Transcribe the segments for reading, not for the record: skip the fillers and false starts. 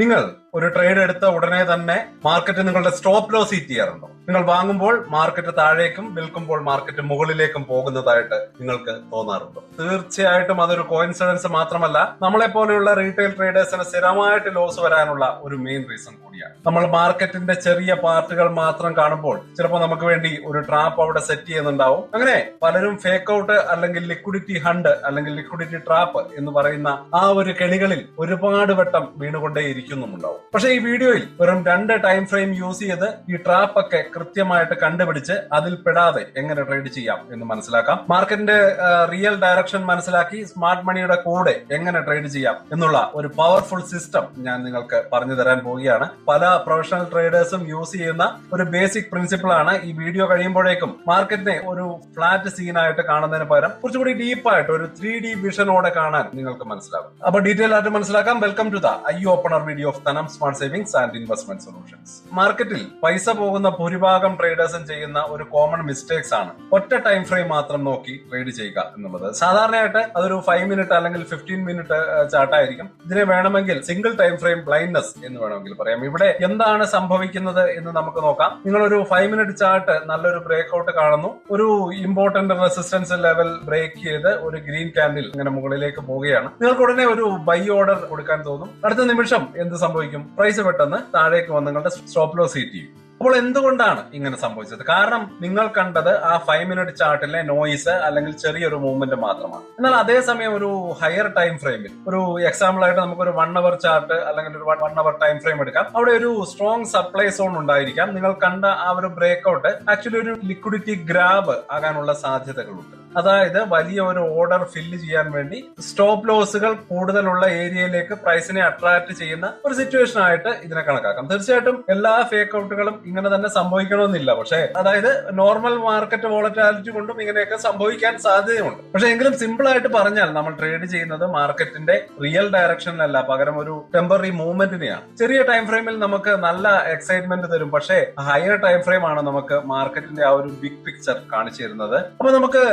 നിങ്ങൾ ഒരു ട്രേഡ് എടുത്ത ഉടനെ തന്നെ മാർക്കറ്റ് നിങ്ങളുടെ സ്റ്റോപ്പ് ലോസ് ഹിറ്റ് ചെയ്യാറുണ്ടോ? നിങ്ങൾ വാങ്ങുമ്പോൾ മാർക്കറ്റ് താഴേക്കും വിൽക്കുമ്പോൾ മാർക്കറ്റ് മുകളിലേക്കും പോകുന്നതായിട്ട് നിങ്ങൾക്ക് തോന്നാറുണ്ടോ? തീർച്ചയായിട്ടും അതൊരു കോയിൻസിഡൻസ് മാത്രമല്ല, നമ്മളെ പോലെയുള്ള റീറ്റെയിൽ ട്രേഡേഴ്സിന് സ്ഥിരമായിട്ട് ലോസ് വരാനുള്ള ഒരു മെയിൻ റീസൺ കൂടിയാണ്. നമ്മൾ മാർക്കറ്റിന്റെ ചെറിയ പാർട്ടുകൾ മാത്രം കാണുമ്പോൾ ചിലപ്പോൾ നമുക്ക് വേണ്ടി ഒരു ട്രാപ്പ് അവിടെ സെറ്റ് ചെയ്യുന്നുണ്ടാവും. അങ്ങനെ പലരും ഫേക്ക് ഔട്ട് അല്ലെങ്കിൽ ലിക്വിഡിറ്റി ഹണ്ട് അല്ലെങ്കിൽ ലിക്വിഡിറ്റി ട്രാപ്പ് എന്ന് പറയുന്ന ആ ഒരു കെണികളിൽ ഒരുപാട് വട്ടം വീണുകൊണ്ടേയിരിക്കുന്നുമുണ്ടാവും. പക്ഷെ ഈ വീഡിയോയിൽ വെറും 2 ടൈം ഫ്രെയിം യൂസ് ചെയ്ത് ഈ ട്രാപ്പ് ഒക്കെ കൃത്യമായിട്ട് കണ്ടുപിടിച്ച് അതിൽ പെടാതെ എങ്ങനെ ട്രേഡ് ചെയ്യാം എന്ന് മനസ്സിലാക്കാം. മാർക്കറ്റിന്റെ റിയൽ ഡയറക്ഷൻ മനസ്സിലാക്കി സ്മാർട്ട് മണിയുടെ കൂടെ എങ്ങനെ ട്രേഡ് ചെയ്യാം എന്നുള്ള ഒരു പവർഫുൾ സിസ്റ്റം ഞാൻ നിങ്ങൾക്ക് പറഞ്ഞു തരാൻ പോവുകയാണ്. പല പ്രൊഫഷണൽ ട്രേഡേഴ്സും യൂസ് ചെയ്യുന്ന ഒരു ബേസിക് പ്രിൻസിപ്പിൾ ആണ്. ഈ വീഡിയോ കഴിയുമ്പോഴേക്കും മാർക്കറ്റിനെ ഒരു ഫ്ലാറ്റ് സീനായിട്ട് കാണുന്നതിന് പകരം കുറച്ചുകൂടി ഡീപ്പായിട്ട് ഒരു 3D വിഷനോടെ കാണാൻ നിങ്ങൾക്ക് മനസ്സിലാകും. അപ്പൊ ഡീറ്റെയിൽ ആയിട്ട് മനസ്സിലാക്കാം. Welcome to the eye opener video of Dhanam smart savings and investment solutions. മാർക്കറ്റിൽ പൈസ പോകുന്ന ഭൂരിഭാഗം ട്രേഡേഴ്സും ചെയ്യുന്ന ഒരു കോമൺ മിസ്റ്റേക്സ് ആണ് ഒറ്റ ടൈം ഫ്രെയിം മാത്രം നോക്കി ട്രേഡ് ചെയ്യുക എന്നുള്ളത്. സാധാരണയായിട്ട് അതൊരു 5 മിനിറ്റ് അല്ലെങ്കിൽ 15 മിനിറ്റ് ചാർട്ടായിരിക്കും. ഇതിനെ വേണമെങ്കിൽ സിംഗിൾ ടൈം ഫ്രെയിം ബ്ലൈൻഡ്നെസ് എന്ന് വേണമെങ്കിൽ പറയാം. ഇവിടെ എന്താണ് സംഭവിക്കുന്നത് എന്ന് നമുക്ക് നോക്കാം. നിങ്ങളൊരു 5 മിനിറ്റ് ചാർട്ട് നല്ലൊരു ബ്രേക്ക് ഔട്ട് കാണുന്നു, ഒരു ഇമ്പോർട്ടന്റ് റെസിസ്റ്റൻസ് ലെവൽ ബ്രേക്ക് ചെയ്ത് ഒരു ഗ്രീൻ ക്യാൻഡിൽ ഇങ്ങനെ മുകളിലേക്ക് പോവുകയാണ്. നിങ്ങൾക്ക് ഉടനെ ഒരു ബൈ ഓർഡർ കൊടുക്കാൻ തോന്നും. അടുത്ത നിമിഷം എന്ത് സംഭവിക്കും? പ്രൈസ് പെട്ടെന്ന് താഴേക്ക് വന്ന് നിങ്ങളുടെ സ്റ്റോപ്പ് ലോസ് ഹിറ്റ് ചെയ്യും. അപ്പോൾ എന്തുകൊണ്ടാണ് ഇങ്ങനെ സംഭവിച്ചത്? കാരണം നിങ്ങൾ കണ്ടത് ആ 5 മിനിറ്റ് ചാർട്ടിലെ നോയിസ് അല്ലെങ്കിൽ ചെറിയൊരു മൂവ്മെന്റ് മാത്രമാണ്. എന്നാൽ അതേസമയം ഒരു ഹയർ ടൈം ഫ്രെയിമിൽ, ഒരു എക്സാമ്പിൾ ആയിട്ട് നമുക്കൊരു 1 അവർ ചാർട്ട് അല്ലെങ്കിൽ ഒരു 1 അവർ ടൈം ഫ്രെയിം എടുക്കാം. അവിടെ ഒരു സ്ട്രോങ് സപ്ലൈ സോൺ ഉണ്ടായിരിക്കാം. നിങ്ങൾ കണ്ട ആ ഒരു ബ്രേക്ക് ഔട്ട് ആക്ച്വലി ഒരു ലിക്വിഡിറ്റി ഗ്രാബ് ആകാനുള്ള സാധ്യതകളുണ്ട്. അതായത് വലിയ ഒരു ഓർഡർ ഫില്ല് ചെയ്യാൻ വേണ്ടി സ്റ്റോപ്പ് ലോസുകൾ കൂടുതലുള്ള ഏരിയയിലേക്ക് പ്രൈസിനെ അട്രാക്ട് ചെയ്യുന്ന ഒരു സിറ്റുവേഷൻ ആയിട്ട് ഇതിനെ കണക്കാക്കാം. തീർച്ചയായിട്ടും എല്ലാ ഫേക്ക് ഔട്ടുകളും ഇങ്ങനെ തന്നെ സംഭവിക്കണമെന്നില്ല. പക്ഷേ അതായത് നോർമൽ മാർക്കറ്റ് വോളറ്റാലിറ്റി കൊണ്ടും ഇങ്ങനെയൊക്കെ സംഭവിക്കാൻ സാധ്യതയുണ്ട്. പക്ഷെ എങ്കിലും സിമ്പിൾ ആയിട്ട് പറഞ്ഞാൽ നമ്മൾ ട്രേഡ് ചെയ്യുന്നത് മാർക്കറ്റിന്റെ റിയൽ ഡയറക്ഷനിലല്ല, പകരം ഒരു ടെമ്പററി മൂവ്മെന്റിനെയാണ്. ചെറിയ ടൈം ഫ്രെയിമിൽ നമുക്ക് നല്ല എക്സൈറ്റ്മെന്റ് തരും. പക്ഷേ ഹയർ ടൈം ഫ്രെയിം ആണ് നമുക്ക് മാർക്കറ്റിന്റെ ആ ഒരു ബിഗ് പിക്ചർ കാണിച്ചു തരുന്നത്. അപ്പൊ നമുക്ക്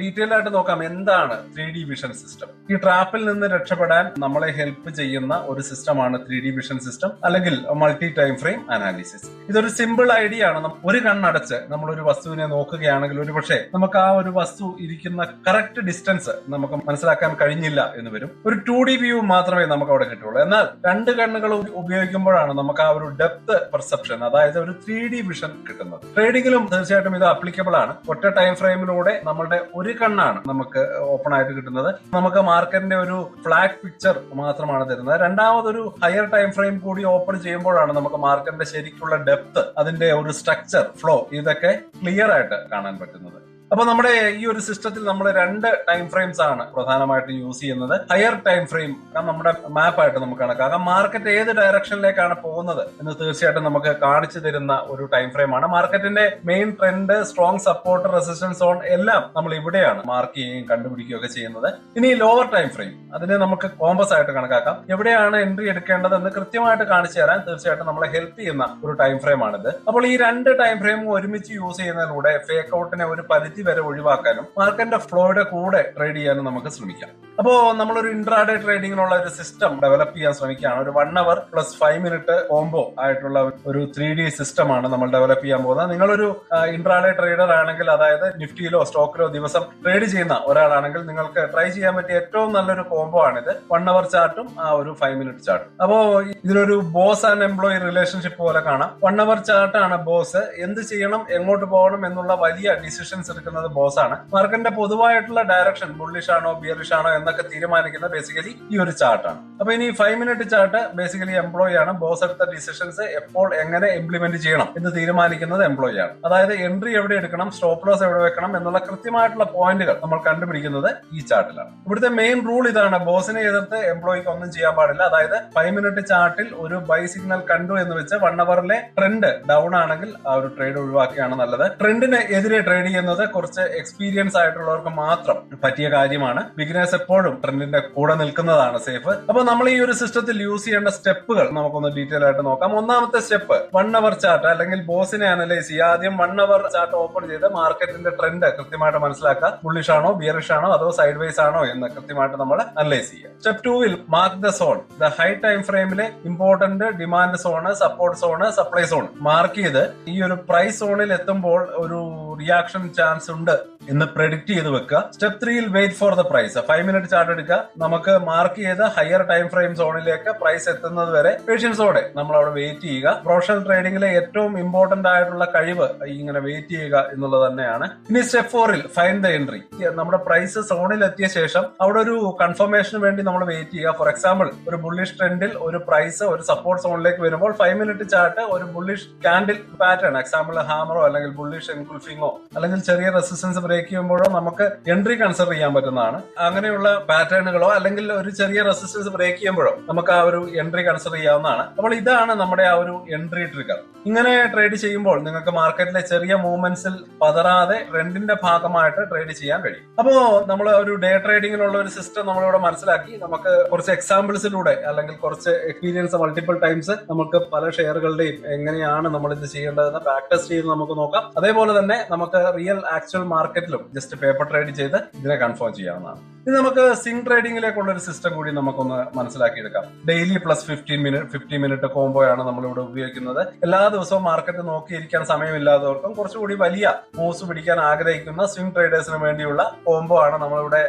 ഡീറ്റെയിൽ ആയിട്ട് നോക്കാം എന്താണ് 3D വിഷൻ സിസ്റ്റം. ഈ ട്രാപ്പിൽ നിന്ന് രക്ഷപ്പെടാൻ നമ്മളെ ഹെൽപ്പ് ചെയ്യുന്ന ഒരു സിസ്റ്റമാണ് 3D വിഷൻ സിസ്റ്റം അല്ലെങ്കിൽ മൾട്ടി ടൈം ഫ്രെയിം അനാലിസിസ്. ഇതൊരു സിമ്പിൾ ഐഡിയ ആണ്. ഒരു കണ്ണടച്ച് നമ്മൾ ഒരു വസ്തുവിനെ നോക്കുകയാണെങ്കിൽ ഒരുപക്ഷെ നമുക്ക് ആ ഒരു വസ്തു ഇരിക്കുന്ന കറക്റ്റ് ഡിസ്റ്റൻസ് നമുക്ക് മനസ്സിലാക്കാൻ കഴിഞ്ഞില്ല എന്ന് വരും. ഒരു 2D വ്യൂ മാത്രമേ നമുക്ക് അവിടെ കിട്ടുള്ളൂ. എന്നാൽ 2 കണ്ണുകൾ ഉപയോഗിക്കുമ്പോഴാണ് നമുക്ക് ആ ഒരു ഡെപ്ത് പെർസെപ്ഷൻ, അതായത് ഒരു 3D വിഷൻ കിട്ടുന്നത്. ട്രേഡിംഗിലും തീർച്ചയായിട്ടും ഇത് അപ്ലിക്കബിൾ ആണ്. ഒറ്റ ടൈം ഫ്രെയിമിലൂടെ നമ്മളുടെ ഒരു കണ്ണാണ് നമുക്ക് ഓപ്പൺ ആയിട്ട് കിട്ടുന്നത്. നമുക്ക് മാർക്കറ്റിന്റെ ഒരു ഫ്ലാറ്റ് പിക്ചർ മാത്രമാണ് തരുന്നത്. രണ്ടാമതൊരു ഹയർ ടൈം ഫ്രെയിം കൂടി ഓപ്പൺ ചെയ്യുമ്പോഴാണ് നമുക്ക് മാർക്കറ്റിന്റെ ശരിക്കുള്ള ഡെപ്ത്, അതിന്റെ ഒരു സ്ട്രക്ചർ, ഫ്ലോ ഇതൊക്കെ ക്ലിയർ ആയിട്ട് കാണാൻ പറ്റുന്നത്. അപ്പൊ നമ്മുടെ ഈ ഒരു സിസ്റ്റത്തിൽ നമ്മൾ 2 ടൈം ഫ്രെയിംസ് ആണ് പ്രധാനമായിട്ടും യൂസ് ചെയ്യുന്നത്. ഹയർ ടൈം ഫ്രെയിം നമ്മുടെ മാപ്പായിട്ട് നമുക്ക് കണക്കാക്കാം. മാർക്കറ്റ് ഏത് ഡയറക്ഷനിലേക്കാണ് പോകുന്നത് എന്ന് തീർച്ചയായിട്ടും നമുക്ക് കാണിച്ചു തരുന്ന ഒരു ടൈം ഫ്രെയിം ആണ്. മാർക്കറ്റിന്റെ main trend, strong support, resistance zone എല്ലാം നമ്മൾ ഇവിടെയാണ് മാർക്ക് ചെയ്യുകയും കണ്ടുപിടിക്കുകയൊക്കെ ചെയ്യുന്നത്. ഇനി ലോവർ ടൈം ഫ്രെയിം, അതിനെ നമുക്ക് കോമ്പസ് ആയിട്ട് കണക്കാക്കാം. എവിടെയാണ് എൻട്രി എടുക്കേണ്ടത് എന്ന് കൃത്യമായിട്ട് കാണിച്ചു തരാൻ തീർച്ചയായിട്ടും നമ്മളെ ഹെൽപ്പ് ചെയ്യുന്ന ഒരു ടൈം ഫ്രെയിം ആണിത്. അപ്പോൾ ഈ 2 ടൈം ഫ്രെയിമും ഒരുമിച്ച് യൂസ് ചെയ്യുന്നതിലൂടെ ഫേക്ക് ഔട്ടിനെ ഒരു പരിധി വരെ ഒഴിവാക്കാനും മാർക്കറ്റിന്റെ ഫ്ലോയുടെ കൂടെ ട്രേഡ് ചെയ്യാനും നമുക്ക് ശ്രമിക്കാം. അപ്പോ നമ്മളൊരു ഇൻട്രാഡേ ട്രേഡിങ്ങിനുള്ള ഒരു സിസ്റ്റം ഡെവലപ്പ് ചെയ്യാൻ ശ്രമിക്കുകയാണ്. ഒരു 1 അവർ പ്ലസ് 5 മിനിറ്റ് കോംബോ ആയിട്ടുള്ള ഒരു 3D സിസ്റ്റമാണ് നമ്മൾ ഡെവലപ്പ് ചെയ്യാൻ പോകുന്നത്. നിങ്ങളൊരു ഇൻട്രാഡേ ട്രേഡർ ആണെങ്കിൽ, അതായത് നിഫ്റ്റിയിലോ സ്റ്റോക്കിലോ ദിവസം ട്രേഡ് ചെയ്യുന്ന ഒരാളാണെങ്കിൽ നിങ്ങൾക്ക് ട്രൈ ചെയ്യാൻ പറ്റിയ ഏറ്റവും നല്ലൊരു കോംബോ ആണിത്. 1 അവർ ചാർട്ടും ആ ഒരു 5 മിനിറ്റ് ചാർട്ടും. അപ്പോ ഇതിനൊരു ബോസ് ആൻഡ് എംപ്ലോയി റിലേഷൻഷിപ്പ് പോലെ കാണാം. 1 അവർ ചാർട്ടാണ് ബോസ്. എന്ത് ചെയ്യണം, എങ്ങോട്ട് പോകണം എന്നുള്ള വലിയ ഡിസിഷൻസ് എടുക്കുന്നത് ബോസ് ആണ്. മാർക്കറ്റിന്റെ പൊതുവായിട്ടുള്ള ഡയറക്ഷൻ ബുള്ളിഷ് ആണോ ബിയറിഷ് ആണോ എന്നൊക്കെ തീരുമാനിക്കുന്നത് ബേസിക്കലി ഈ ഒരു ചാർട്ടാണ്. അപ്പൊ ഇനി 5 മിനിറ്റ് ചാർട്ട് ബേസിക്കലി എംപ്ലോയി ആണ്. ബോസ് എടുത്ത ഡിസിഷൻസ് എപ്പോൾ എങ്ങനെ ഇംപ്ലിമെന്റ് ചെയ്യണം എന്ന് തീരുമാനിക്കുന്നത് എംപ്ലോയി ആണ്. അതായത് എൻട്രി എവിടെ എടുക്കണം, സ്റ്റോപ്പ് ലോസ് എവിടെ വെക്കണം എന്നുള്ള കൃത്യമായിട്ടുള്ള പോയിന്റുകൾ നമ്മൾ കണ്ടുപിടിക്കുന്നത് ഈ ചാർട്ടിലാണ്. ഇവിടുത്തെ മെയിൻ റൂൾ ഇതാണ്: ബോസിനെ എതിർത്ത് എംപ്ലോയിക്ക് ഒന്നും ചെയ്യാൻ പാടില്ല. അതായത് 5 മിനിറ്റ് ചാർട്ടിൽ ഒരു ബൈ സിഗ്നൽ കണ്ടു എന്ന് വെച്ച് 1 അവറിലെ ട്രെൻഡ് ഡൗൺ ആണെങ്കിൽ ആ ഒരു ട്രേഡ് ഒഴിവാക്കിയാണ് നല്ലത്. ട്രെൻഡിന് എതിരെ ട്രേഡ് ചെയ്യുന്നത് കുറച്ച് എക്സ്പീരിയൻസ് ആയിട്ടുള്ളവർക്ക് മാത്രം പറ്റിയ കാര്യമാണ്. ബിഗിനേഴ്സ് എപ്പോഴും ട്രെൻഡിന്റെ കൂടെ നിൽക്കുന്നതാണ് സേഫ്. അപ്പൊ നമ്മൾ ഈ ഒരു സിസ്റ്റത്തിൽ യൂസ് ചെയ്യേണ്ട സ്റ്റെപ്പുകൾ നമുക്കൊന്ന് ഡീറ്റെയിൽ ആയിട്ട് നോക്കാം. ഒന്നാമത്തെ സ്റ്റെപ്പ് 1 അവർ ചാർട്ട് അല്ലെങ്കിൽ ബോസിനെ അനലൈസ് ചെയ്യുക. ആദ്യം 1 അവർ ചാർട്ട് ഓപ്പൺ ചെയ്ത് മാർക്കറ്റിന്റെ ട്രെൻഡ് കൃത്യമായിട്ട് മനസ്സിലാക്കുക. ബുള്ളിഷ് ആണോ ബിയറിഷ് ആണോ അതോ സൈഡ് വൈസ് ആണോ എന്ന് കൃത്യമായിട്ട് നമ്മൾ അനലൈസ് ചെയ്യുക. Step 2 mark the zone. The high time ഫ്രെയിമിലെ important demand zone, support zone, supply zone mark ചെയ്ത് ഈ ഒരു പ്രൈസ് സോണിൽ എത്തുമ്പോൾ ഒരു റിയാക്ഷൻ ചാൻസ് ഉണ്ട് എന്ന് പ്രെഡിക്ട് ചെയ്ത് വെക്കുക. Step 3 wait for the price. 5 minute chart എടുക്കുക. നമുക്ക് മാർക്ക് ചെയ്ത ഹയർ ടൈം ഫ്രെയിം സോണിലേക്ക് പ്രൈസ് എത്തുന്നത് വരെ പേഷ്യൻസോടെ നമ്മൾ അവിടെ വെയിറ്റ് ചെയ്യുക. പ്രൊഫഷണൽ ട്രേഡിംഗിലെ ഏറ്റവും ഇമ്പോർട്ടന്റ് ആയിട്ടുള്ള കഴിവ് ഇങ്ങനെ വെയിറ്റ് ചെയ്യുക എന്നുള്ളത് തന്നെയാണ്. ഇനി സ്റ്റെപ്പ് 4 ഫൈൻഡ് ദ എൻട്രി. നമ്മുടെ പ്രൈസ് സോണിൽ എത്തിയ ശേഷം അവിടെ ഒരു കൺഫർമേഷന് വേണ്ടി നമ്മൾ വെയിറ്റ് ചെയ്യുക. ഫോർ എക്സാമ്പിൾ ഒരു ബുള്ളിഷ് ട്രെൻഡിൽ ഒരു പ്രൈസ് ഒരു സപ്പോർട്ട് സോണിലേക്ക് വരുമ്പോൾ 5 മിനിറ്റ് ചാർട്ട് ഒരു ബുള്ളിഷ് കാൻഡിൽ പാറ്റേൺ, എക്സാമ്പിൾ ഹാമറോ അല്ലെങ്കിൽ ബുള്ളിഷ് എൻകുൾഫിങ്ങോ അല്ലെങ്കിൽ ചെറിയ റെസിസ്റ്റൻസ് ബ്രേക്ക് ചെയ്യുമ്പോഴോ നമുക്ക് എൻട്രി കൺസിഡർ ചെയ്യാൻ പറ്റുന്നതാണ്. അങ്ങനെയുള്ള പാറ്റേണുകളോ അല്ലെങ്കിൽ ഒരു ചെറിയ റെസിസ്റ്റൻസ് ബ്രേക്ക് ചെയ്യുമ്പോഴോ നമുക്ക് ആ ഒരു എൻട്രി കൺസിഡർ ചെയ്യാവുന്നതാണ്. അപ്പോൾ ഇതാണ് നമ്മുടെ ആ ഒരു എൻട്രി ട്രിഗർ. ഇങ്ങനെ ട്രേഡ് ചെയ്യുമ്പോൾ നിങ്ങൾക്ക് മാർക്കറ്റിലെ ചെറിയ മൂവ്മെന്റ്സിൽ പതറാതെ ട്രെൻഡിന്റെ ഭാഗമായിട്ട് ട്രേഡ് ചെയ്യാൻ കഴിയും. അപ്പോ നമ്മൾ ഒരു ഡേ ട്രേഡിങ്ങിനുള്ള ഒരു സിസ്റ്റം നമ്മളിവിടെ മനസ്സിലാക്കി. നമുക്ക് കുറച്ച് എക്സാമ്പിൾസിലൂടെ അല്ലെങ്കിൽ കുറച്ച് എക്സ്പീരിയൻസ് മൾട്ടിപ്പിൾ ടൈംസ് നമുക്ക് പല ഷെയറുകളുടെയും എങ്ങനെയാണ് നമ്മൾ ഇത് ചെയ്യേണ്ടതെന്ന് ബാക്ക് ടെസ്റ്റ് ചെയ്ത് നമുക്ക് നോക്കാം. അതേപോലെ തന്നെ നമുക്ക് റിയൽ ആക്ച്വൽ മാർക്കറ്റിലും ജസ്റ്റ് പേപ്പർ ട്രേഡ് ചെയ്ത് ഇതിനെ കൺഫേം ചെയ്യാവുന്നതാണ്. ഇനി നമുക്ക് സ്വിംഗ് ട്രേഡിംഗിലേക്കുള്ള ഒരു സിസ്റ്റം കൂടി നമുക്കൊന്ന് മനസ്സിലാക്കിയെടുക്കാം. ഡെയിലി പ്ലസ് 50 മിനിറ്റ് കോംബോ ആണ് നമ്മളിവിടെ ഉപയോഗിക്കുന്നത്. എല്ലാ ദിവസവും മാർക്കറ്റ് നോക്കിയിരിക്കാൻ സമയമില്ലാത്തവർക്കും കുറച്ചുകൂടി വലിയ മൂവ്സ് പിടിക്കാൻ ആഗ്രഹിക്കുന്ന സ്വിംഗ് ട്രേഡേഴ്സിന് വേണ്ടിയുള്ള കോംബോ ആണ് നമ്മളിവിടെ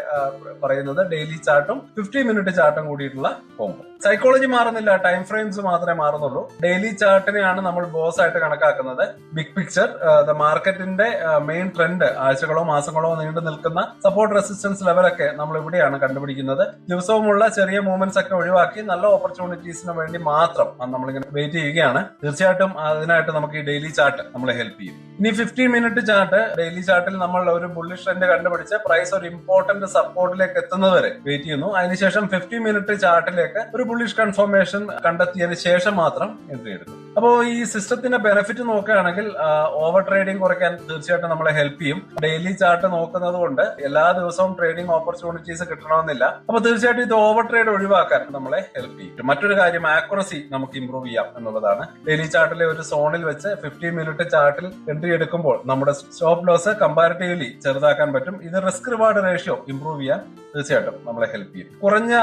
പറയുന്നത്. ഡെയിലി ചാർട്ടും 50 മിനിറ്റ് ചാർട്ടും കൂടിയിട്ടുള്ള കോംബോ. സൈക്കോളജി മാറുന്നില്ല, ടൈം ഫ്രെയിംസ് മാത്രമേ മാറുന്നുള്ളൂ. ഡെയിലി ചാർട്ടിനെയാണ് നമ്മൾ ബോസ് ആയിട്ട് കണക്കാക്കുന്നത്. ബിഗ് പിക്ചർ, ദ മാർക്കറ്റിന്റെ മെയിൻ ട്രെൻഡ്, ആഴ്ചകളോ മാസങ്ങളോ നീണ്ടു നിൽക്കുന്ന സപ്പോർട്ട് റെസിസ്റ്റൻസ് ലെവലൊക്കെ നമ്മൾ ഇവിടെയാണ് കണ്ടുപിടിക്കുന്നത്. ദിവസവുമുള്ള ചെറിയ മൂവ്മെന്റ്സ് ഒക്കെ ഒഴിവാക്കി നല്ല ഓപ്പർച്യൂണിറ്റീസിന് വേണ്ടി മാത്രം നമ്മളിങ്ങനെ വെയിറ്റ് ചെയ്യുകയാണ്. തീർച്ചയായിട്ടും അതിനായിട്ട് നമുക്ക് ഈ ഡെയിലി ചാർട്ട് നമ്മളെ ഹെൽപ്പ് ചെയ്യും. ഇനി 50 മിനിറ്റ് ചാർട്ട്, ഡെയിലി ചാർട്ടിൽ നമ്മൾ ഒരു ബുള്ളിഷ് ട്രെൻഡ് കണ്ടുപിടിച്ച് പ്രൈസ് ഒരു ഇമ്പോർട്ടന്റ് സപ്പോർട്ടിലേക്ക് എത്തുന്നത് വരെ വെയിറ്റ് ചെയ്യുന്നു. അതിനുശേഷം 50 മിനിറ്റ് ചാർട്ടിലേക്ക് ഒരു ബുള്ളിഷ് കൺഫർമേഷൻ കണ്ടെത്തിയതിനു ശേഷം മാത്രം എൻട്രി എടുക്കും. അപ്പോൾ ഈ സിസ്റ്റത്തിന്റെ ബെനിഫിറ്റ് നോക്കുകയാണെങ്കിൽ ഓവർ ട്രേഡിംഗ് കുറയ്ക്കാൻ തീർച്ചയായിട്ടും നമ്മളെ ഹെൽപ്പ് ചെയ്യും. ഡെയിലി ചാർട്ട് നോക്കുന്നത് കൊണ്ട് എല്ലാ ദിവസവും ട്രേഡിംഗ് ഓപ്പർച്യൂണിറ്റീസ് കിട്ടണമെന്നില്ല. അപ്പൊ തീർച്ചയായിട്ടും ഇത് ഓവർ ട്രേഡ് ഒഴിവാക്കാൻ നമ്മളെ ഹെൽപ്പ് ചെയ്യും. മറ്റൊരു കാര്യം, ആക്യുറസി നമുക്ക് ഇംപ്രൂവ് ചെയ്യാം എന്നുള്ളതാണ്. ഡെയിലി ചാർട്ടിലെ ഒരു സോണിൽ വെച്ച് 50 മിനിറ്റ് ചാർട്ടിൽ എൻട്രി എടുക്കുമ്പോൾ നമ്മുടെ സ്റ്റോപ്പ് ലോസ് കമ്പാരിറ്റീവ്ലി ചെറുതാക്കാൻ പറ്റും. ഇത് റിസ്ക് റിവാർഡ് റേഷ്യോ ഇംപ്രൂവ് ചെയ്യാൻ തീർച്ചയായിട്ടും നമ്മളെ ഹെൽപ്പ് ചെയ്യും. കുറഞ്ഞ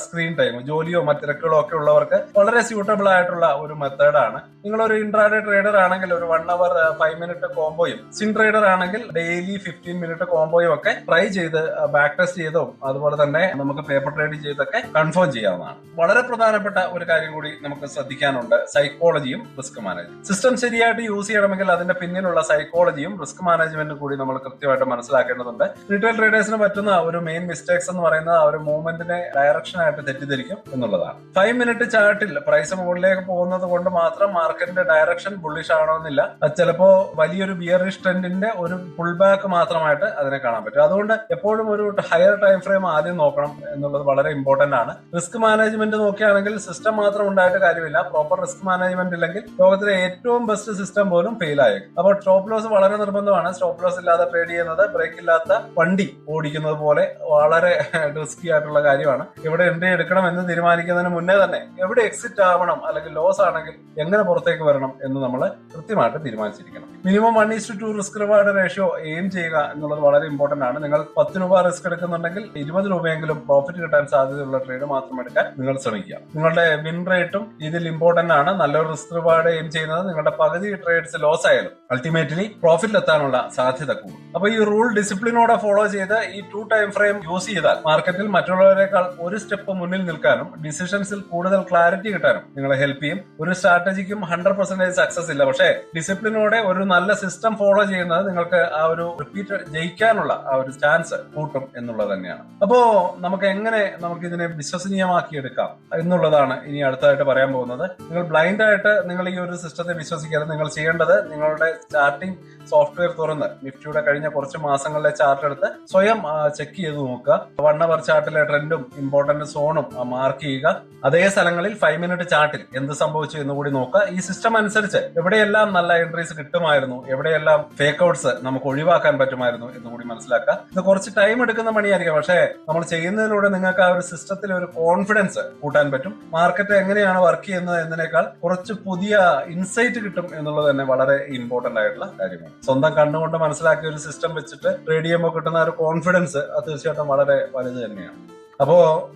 സ്ക്രീൻ ടൈം, ജോലിയോ മറ്റു തിരക്കുകളോ ഒക്കെ ഉള്ളവർക്ക് വളരെ സ്യൂട്ടബിൾ ആയിട്ടുള്ള ഒരു മെത്തേഡാണ്. നിങ്ങളൊരു ഇൻട്രാഡേ ട്രേഡർ ആണെങ്കിൽ ഒരു 1 അവർ 5 മിനിറ്റ് കോംബോയും, സ്വിംഗ് ട്രേഡർ ആണെങ്കിൽ ഡെയിലി 15 മിനിറ്റ് കോംബോയും ഒക്കെ ട്രൈ ചെയ്ത് ബാക്ക് ടെസ്റ്റ് ചെയ്തും അതുപോലെ തന്നെ നമുക്ക് പേപ്പർ ട്രേഡ് ചെയ്തൊക്കെ കൺഫേം ചെയ്യാവുന്നതാണ്. വളരെ പ്രധാനപ്പെട്ട ഒരു കാര്യം കൂടി നമുക്ക് ശ്രദ്ധിക്കാനുണ്ട്, സൈക്കോളജിയും റിസ്ക് മാനേജ്മെന്റ്. സിസ്റ്റം ശരിയായിട്ട് യൂസ് ചെയ്യണമെങ്കിൽ അതിന്റെ പിന്നിലുള്ള സൈക്കോളജിയും റിസ്ക് മാനേജ്മെന്റും കൂടി നമ്മൾ കൃത്യമായിട്ട് മനസ്സിലാക്കേണ്ടതുണ്ട്. റീറ്റെയിൽ ട്രേഡേഴ്സിന് പറ്റുന്ന ഒരു മെയിൻ മിസ്റ്റേക്സ് എന്ന് പറയുന്നത് ആ ഒരു മൂവ്മെന്റിനെ ഡയറക്ഷൻ ആയിട്ട് തെറ്റിദ്ധരിക്കും എന്നുള്ളതാണ്. 5 മിനിറ്റ് ചാർട്ടിൽ പ്രൈസ് മുകളിലേക്ക് പോകുന്നത് കൊണ്ട് മാത്രം മാർക്കറ്റിന്റെ ഡയറക്ഷൻ ബുള്ളിഷ് ആണോന്നില്ല. അത് ചിലപ്പോ വലിയൊരു ബിയറിഷ് ട്രെൻഡിന്റെ ഒരു പുൾ ബാക്ക് മാത്രമായിട്ട് അതിനെ കാണാൻ പറ്റും. അതുകൊണ്ട് എപ്പോഴും ഒരു ഹയർ ടൈം ഫ്രെയിം ആദ്യം നോക്കണം എന്നുള്ളത് വളരെ ഇമ്പോർട്ടന്റ് ആണ്. റിസ്ക് മാനേജ്മെന്റ് നോക്കുകയാണെങ്കിൽ സിസ്റ്റം മാത്രം ഉണ്ടായിട്ട് കാര്യമില്ല. പ്രോപ്പർ റിസ്ക് മാനേജ്മെന്റ് ഇല്ലെങ്കിൽ ലോകത്തിലെ ഏറ്റവും ബെസ്റ്റ് സിസ്റ്റം പോലും ഫെയിൽ ആയേക്കും. അപ്പോൾ സ്റ്റോപ്പ് ലോസ് വളരെ നിർബന്ധമാണ്. സ്റ്റോപ്പ് ലോസ് ഇല്ലാതെ ട്രേഡ് ചെയ്യുന്നത് ബ്രേക്ക് ഇല്ലാത്ത വണ്ടി ഓടിക്കുന്നത് പോലെ വളരെ റിസ്കി ആയിട്ടുള്ള കാര്യമാണ്. എവിടെ എൻട്രി എടുക്കണം എന്ന് തീരുമാനിക്കുന്നതിന് മുന്നേ തന്നെ എവിടെ എക്സിറ്റ് ആവണം അല്ലെങ്കിൽ ലോസ് ആണെങ്കിൽ എങ്ങനെ പുറത്തേക്ക് വരണം എന്ന് നമ്മൾ കൃത്യമായിട്ട് തീരുമാനിച്ചിരിക്കണം. Minimum 1:2 risk reward ratio aim ചെയ്യുക എന്നുള്ളത് വളരെ ഇമ്പോർട്ടന്റ് ആണ്. നിങ്ങൾ 10 രൂപ റിസ്ക് എടുക്കുന്നുണ്ടെങ്കിൽ 20 രൂപയെങ്കിലും പ്രോഫിറ്റ് കിട്ടാൻ സാധ്യതയുള്ള ട്രേഡ് മാത്രം എടുക്കാൻ നിങ്ങൾ ശ്രമിക്കുക. നിങ്ങളുടെ വിൻ റേറ്റും ഇതിൽ ഇമ്പോർട്ടന്റ് ആണ്. നല്ലൊരു റിസ്ക് റിവാർഡ് എയിം ചെയ്യുന്നത് നിങ്ങളുടെ പകുതി ട്രേഡ്സ് ലോസ് ആയാലും അൾട്ടിമേറ്റ്ലി പ്രോഫിറ്റ് എത്താനുള്ള സാധ്യത കൂടും. അപ്പൊ ഈ റൂൾ ഡിസിപ്ലിനോടെ ഫോളോ ചെയ്ത് ഈ 2 ടൈം ഫ്രെയിം യൂസ് ചെയ്താൽ മാർക്കറ്റിൽ മറ്റുള്ളവരെക്കാൾ ഒരു സ്റ്റെപ്പ് മുന്നിൽ നിൽക്കാനും ഡിസിഷൻസിൽ കൂടുതൽ ക്ലാരിറ്റി കിട്ടാനും നിങ്ങളെ ഹെൽപ്പ് ചെയ്യും. ഒരു സ്ട്രാറ്റജിക്കും 100% സക്സസ് ഇല്ല. പക്ഷേ ഡിസിപ്ലിനോടെ ഒരു നല്ല സിസ്റ്റം ഫോളോ ചെയ്യുന്നത് നിങ്ങൾക്ക് ആ ഒരു റിപ്പീറ്റ് ജയിക്കാനുള്ള ആ ഒരു ചാൻസ് കൂട്ടും എന്നുള്ളത് തന്നെയാണ്. അപ്പോ നമുക്ക് എങ്ങനെ ഇതിനെ വിശ്വസനീയമാക്കിയെടുക്കാം എന്നുള്ളതാണ് ഇനി അടുത്തതായിട്ട് പറയാൻ പോകുന്നത്. നിങ്ങൾ ബ്ലൈൻഡ് ആയിട്ട് നിങ്ങൾ ഈ ഒരു സിസ്റ്റത്തെ വിശ്വസിക്കാതെ നിങ്ങൾ ചെയ്യേണ്ടത് നിങ്ങളുടെ സ്റ്റാർട്ടിംഗ് സോഫ്റ്റ്വെയർ തുറന്ന് നിഫ്റ്റിയുടെ കഴിഞ്ഞ കുറച്ച് മാസങ്ങളിലെ ചാർട്ട് എടുത്ത് സ്വയം ചെക്ക് ചെയ്ത് നോക്കുക. 1 അവർ ചാർട്ടിലെ ട്രെൻഡും ഇമ്പോർട്ടന്റ് സോണും മാർക്ക് ചെയ്യുക. അതേ സ്ഥലങ്ങളിൽ 5 മിനിറ്റ് ചാർട്ടിൽ എന്ത് സംഭവിച്ചു എന്ന് കൂടി നോക്കുക. ഈ സിസ്റ്റം അനുസരിച്ച് എവിടെയെല്ലാം നല്ല എൻട്രീസ് കിട്ടുമായിരുന്നു, എവിടെയെല്ലാം ഫേക്ക് ഔട്ട്സ് നമുക്ക് ഒഴിവാക്കാൻ പറ്റുമായിരുന്നു എന്ന് കൂടി മനസ്സിലാക്കുക. ഇത് കുറച്ച് ടൈം എടുക്കുന്ന പണിയായിരിക്കും, പക്ഷേ നമ്മൾ ചെയ്യുന്നതിലൂടെ നിങ്ങൾക്ക് ആ ഒരു സിസ്റ്റത്തിൽ ഒരു കോൺഫിഡൻസ് കൂട്ടാൻ പറ്റും. മാർക്കറ്റ് എങ്ങനെയാണ് വർക്ക് ചെയ്യുന്നത് എന്നതിനേക്കാൾ കുറച്ച് പുതിയ ഇൻസൈറ്റ് കിട്ടും എന്നുള്ളത് തന്നെ വളരെ ഇമ്പോർട്ടന്റ് ആയിട്ടുള്ള കാര്യമാണ്. സ്വന്തം കണ്ണുകൊണ്ട് മനസ്സിലാക്കിയ ഒരു സിസ്റ്റം വെച്ചിട്ട് ട്രേഡ് ചെയ്യുമ്പോൾ കിട്ടുന്ന ഒരു കോൺഫിഡൻസ് അത് തീർച്ചയായിട്ടും വളരെ വലുത് തന്നെയാണ്. അപ്പോ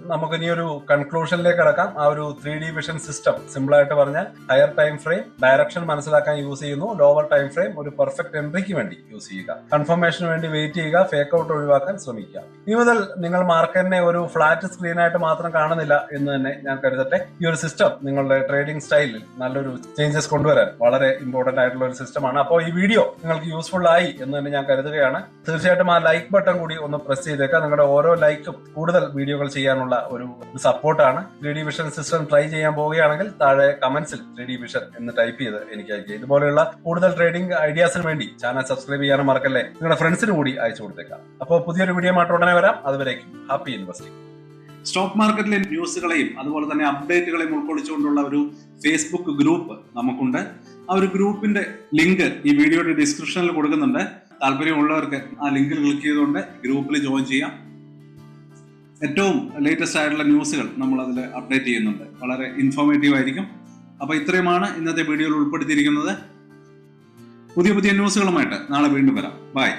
നമുക്ക് ഇനി ഒരു കൺക്ലൂഷനിലേക്ക് കടക്കാം. ആ ഒരു 3D വിഷൻ സിസ്റ്റം സിമ്പിൾ ആയിട്ട് പറഞ്ഞാൽ ഹയർ ടൈം ഫ്രെയിം ഡയറക്ഷൻ മനസ്സിലാക്കാൻ യൂസ് ചെയ്യുന്നു, ലോവർ ടൈം ഫ്രെയിം ഒരു പെർഫെക്റ്റ് എൻട്രിക്ക് വേണ്ടി യൂസ് ചെയ്യുക, കൺഫർമേഷന് വേണ്ടി വെയിറ്റ് ചെയ്യുക, ഫേക്ക് ഔട്ട് ഒഴിവാക്കാൻ ശ്രമിക്കുക. ഇനി മുതൽ നിങ്ങൾ മാർക്കറ്റിനെ ഒരു ഫ്ലാറ്റ് സ്ക്രീനായിട്ട് മാത്രം കാണുന്നില്ല എന്ന് തന്നെ ഞാൻ കരുതട്ടെ. ഈ ഒരു സിസ്റ്റം നിങ്ങളുടെ ട്രേഡിംഗ് സ്റ്റൈലിൽ നല്ലൊരു ചേഞ്ചസ് കൊണ്ടുവരാൻ വളരെ ഇമ്പോർട്ടന്റ് ആയിട്ടുള്ള ഒരു സിസ്റ്റമാണ്. അപ്പോൾ ഈ വീഡിയോ നിങ്ങൾക്ക് യൂസ്ഫുൾ ആയി എന്ന് തന്നെ ഞാൻ കരുതുകയാണ്. തീർച്ചയായിട്ടും ആ ലൈക്ക് ബട്ടൺ കൂടി ഒന്ന് പ്രസ് ചെയ്തേക്കാം. നിങ്ങളുടെ ഓരോ ലൈക്കും കൂടുതൽ വീഡിയോകൾ ചെയ്യാനുള്ള ഒരു സപ്പോർട്ടാണ്. 3D വിഷൻ സിസ്റ്റം ട്രൈ ചെയ്യാൻ പോവുകയാണെങ്കിൽ താഴെ കമന്റ്സിൽ 3D വിഷൻ എന്ന് ടൈപ്പ് ചെയ്ത് എനിക്ക് അയക്കുക. ഇതുപോലെയുള്ള കൂടുതൽ ട്രേഡിംഗ് ഐഡിയാസിന് വേണ്ടി ചാനൽ സബ്സ്ക്രൈബ് ചെയ്യാനും മറക്കല്ലേ. നിങ്ങളുടെ ഫ്രണ്ട്സിന് കൂടി അയച്ചു കൊടുത്തേക്കാം. അപ്പോൾ പുതിയൊരു വീഡിയോ ആയിട്ട് ഉടനെ വരാം. അതുവരേക്കും ഹാപ്പി ഇൻവെസ്റ്റിംഗ്. സ്റ്റോക്ക് മാർക്കറ്റിലെ ന്യൂസുകളെയും അതുപോലെ തന്നെ അപ്ഡേറ്റുകളെയും ഉൾക്കൊള്ളിച്ചുകൊണ്ടുള്ള ഒരു ഫേസ്ബുക്ക് ഗ്രൂപ്പ് നമുക്കുണ്ട്. ആ ഒരു ഗ്രൂപ്പിന്റെ ലിങ്ക് ഈ വീഡിയോയുടെ ഡിസ്ക്രിപ്ഷനിൽ കൊടുക്കുന്നുണ്ട്. താല്പര്യമുള്ളവർക്ക് ആ ലിങ്കിൽ ക്ലിക്ക് ചെയ്തുകൊണ്ട് ഗ്രൂപ്പിൽ ജോയിൻ ചെയ്യാം. ഏറ്റവും ലേറ്റസ്റ്റ് ആയിട്ടുള്ള ന്യൂസുകൾ നമ്മൾ അതിൽ അപ്ഡേറ്റ് ചെയ്യുന്നുണ്ട്. വളരെ ഇൻഫോർമേറ്റീവ് ആയിരിക്കും. അപ്പൊ ഇത്രയുമാണ് ഇന്നത്തെ വീഡിയോയിൽ ഉൾപ്പെടുത്തിയിരിക്കുന്നത്. പുതിയ ന്യൂസുകളുമായിട്ട് നാളെ വീണ്ടും വരാം. ബൈ.